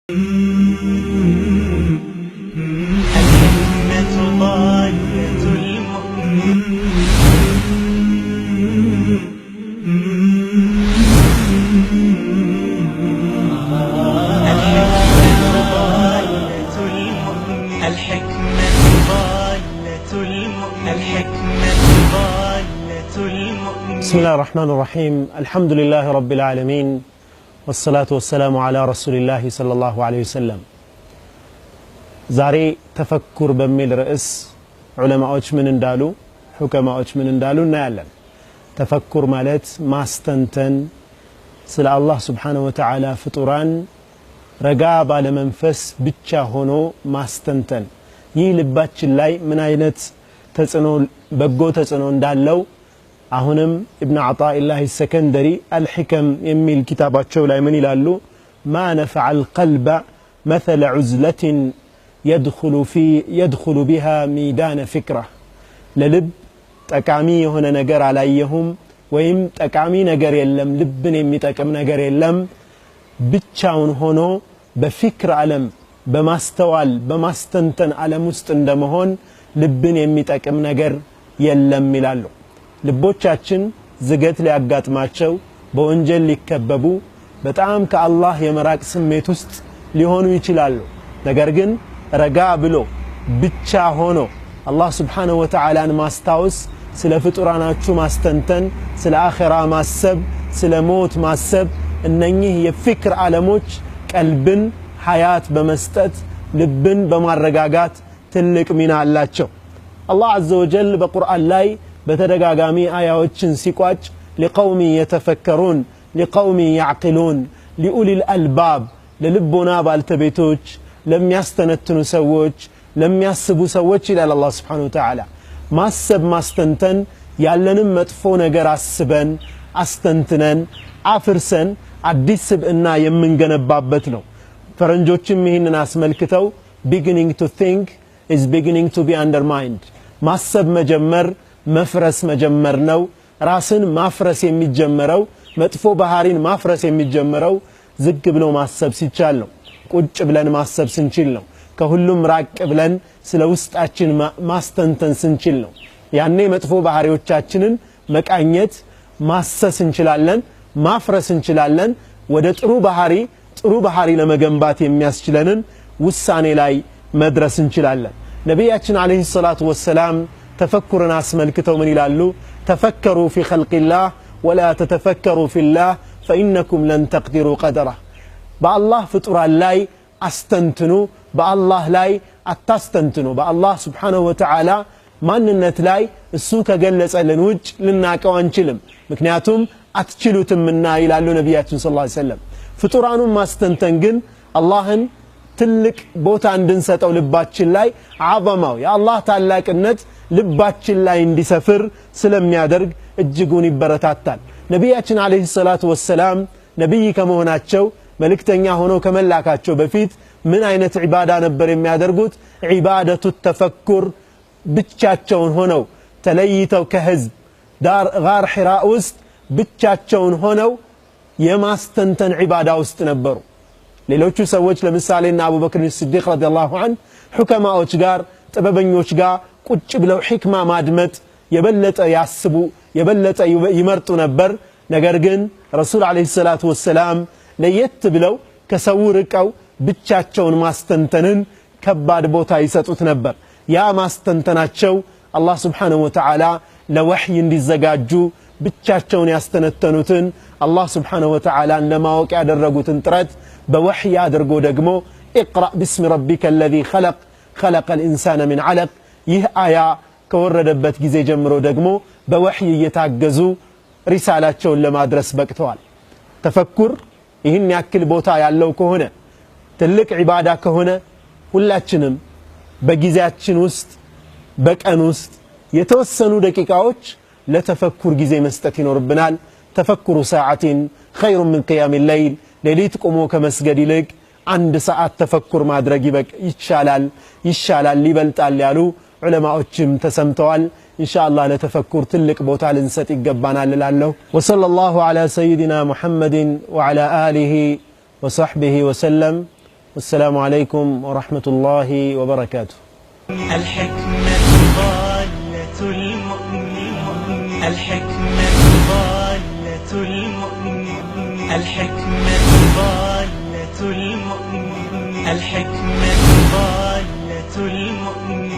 الحكمة ضالة المؤمن الحكمة ضالة المؤمن. بسم الله الرحمن الرحيم. الحمد لله رب العالمين والصلاة والسلام على رسول الله صلى الله عليه وسلم. زاري تفكر بميل رئيس علماء من اندالو حكماء من اندالو نايلن تفكر مالت ماستنتن سل الله سبحانه وتعالى فطران رقاب على منفس بتشا هونو ماستنتن يلباتش اللاي من عينت تسنو بقو تسنو اندالو አሁንም ابن عطاء الله السكندري الحكم የሚል ኪታባቸው ላይ ምን ይላሉ ما نفع القلب مثل عزلة يدخل بها ميدان فكرة ለልብ ጠቃሚ የሆነ ነገር አላየሁም ወይም ጠቃሚ ነገር የለም ልብን የሚጠቅም ነገር የለም ብቻውን ሆኖ በፍክር ዓለም በማስተዋል በማስተንተን ዓለም ውስጥ እንደመሆን ልብን የሚጠቅም ነገር የለም ይላሉ ልቦቻችን ዝገት ሊያጋጥማቸው በወንጀል ሊከበቡ በጣም ከአላህ የመራቅ ስሜት ውስጥ ሊሆኑ ይችላሉ ነገር ግን ረጋ ብሎ ብቻ ሆኖ አላህ Subhanahu Wa Ta'ala ማስታወስ ስለ ፍጡራናቹ ማስተንተን ስለ አኺራ ማሰብ ስለ ሞት ማሰብ እነኚህ የፍክር ዓለሞች ቀልብን ሐያት በመስጠት ልብን በማረጋጋት ትልቅ ሚና አላቸው አላህ Azza wa Jalla በቁርአን ላይ በተደጋጋሚ አያዎችን ሲቋጭ لقوم يتفكرون لقوم يعقلون لأولي الألباب ለልቦና ባልተቤቶች ለሚያስተነትኑ ሰዎች ለሚያስቡ ሰዎች ይላል አላህ Subhanahu Wa Ta'ala ማሰብ ማስተንተን ያለንም መጥፎ ነገር አስበን አስተንትነን አፍርሰን አዲስ ስብዕና የምንገነባበት ነው ፈረንጆችም ይህንን አስመልክተው beginning to think is beginning to be undermined ማሰብ መጀመር መፍረስ መጀመር ነው ራስን ማፍረስ የሚጀመረው መጥፎ ባህሪን ማፍረስ የሚጀመረው ዝግ ብሎ ማሰብ ሲቻል ነው ቁጭ ብለን ማሰብ ስንችል ነው ከሁሉም ራቅ ብለን ስለ ውስጣችን ማስተንተን ስንችል ነው ያኔ መጥፎ ባህሪዎቻችንን መቃኘት ማሰስ እንችላለን ማፍረስ እንችላለን ወደ ጥሩ ባህሪ ለመገንባት የሚያስችለንን ውሳኔ ላይ መድረስ እንችላለን ነብያችን አለይሂ ሰላቱ ወሰለም تفكرنا اسملكتو من يلالو تفكروا في خلق الله ولا تتفكروا في الله فإنكم لن تقدروا قدره بالله فطر الله استنتنوا بالله لاي اتستنتنوا بالله سبحانه وتعالى ማንነት ላይ እሱ ከገለጸልን ውጭ ልናቀው አንችልም ምክንያቱም አትችሉትምና ይላሉ ነብያችን ሰለላሁ ዐለይሂ ወሰለም ፍጡራኑን ማስተንተን ግን አላህን ትልቅ ቦታ እንድንሰጠው ልባችን ላይ አዘማው የአላህ ታላቅነት ልባችን ላይ እንዲሰፍር ስለሚያደርግ እጅጉን ይበረታታል ነብያችን አለይሂ ሰላቱ ወሰለም ነብይ ከመሆናቸው መልእክተኛ ሆነው ከመላካቸው በፊት ምን አይነት ዒባዳ ነበር የሚያደርጉት ዒባደቱ ተፈኩር ብቻቸውን ሆነው ተለይተው ከህዝብ ጋር ሒራ ውስጥ ብቻቸውን ሆነው የማስተንተን ዒባዳ ውስጥ ነበሩ ሌሎቹ ሰዎች ለምሳሌ እና አቡበክር ሲዲቅ ረዲየላሁ ዐንሁ ሁከማዎች ጋር ጥበበኞች ጋር ቁጭ ብለው ሕክማ ማድመጥ የበለጠ ያስቡ የበለጠ ይመርጡ ነበር ነገር ግን ረሱል አለይሂ ሰላቱ ወሰለም ለየት ብለው ከሰው ርቀው ብቻቸውን ማስተንተንን ከባድ ቦታ ይሰጡት ነበር ያ ማስተንተናቸው አላህ Subhanahu Wa Ta'ala ለወህይ እንዲዘጋጁ ብቻቸውን ያስተነተኑትን አላህ Subhanahu Wa Ta'ala ለማወቅ ያደረጉትን ጥረት በወህይ አድርጎ ደግሞ اقرأ باسم ربك الذي خلق الإنسان من علق ይህ አያ ከወረደበት ጊዜ ጀምሮ ደግሞ በወህይ እየታገዙ ሪሳላቸውን ለማድረስ በቅተዋል ተፈኩር ይህን ያክል ቦታ ያለው ከሆነ ትልቅ ዒባዳ ከሆነ ሁላችንም በጊዜያችን ውስጥ በቀን ውስጥ የተወሰኑ ደቂቃዎች ለተፈኩር ጊዜ መስጠት ይኖርብናል ተፈኩሩ ሰዓቲን خير من قيام الليل ሌሊት ቆሞ ከመስገድ ይልቅ አንድ ሰዓት ተፈኩር ማድረግ ይሻላል ይበልጣል ያሉ ዑለማዎችም ተሰምተዋል ኢንሻአላህ ለተፈኩር ትልቅ ቦታ ልንሰጥ ይገባናል እላለሁ ወሰለላሁ ዐላ ሰይዲና ሙሐመድን ወዐላ አሊሂ ወሰህቢሂ ወሰለም والسلام عليكم ورحمة الله وبركاته. الحكمة ضالة المؤمن. الحكمة ضالة المؤمن. الحكمة ضالة المؤمن. الحكمة ضالة المؤمن.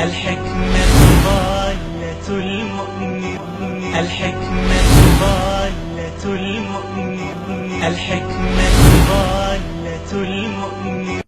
الحكمة ضالة المؤمن. الحكمة ضالة المؤمن. الحكمة ضالة المؤمن.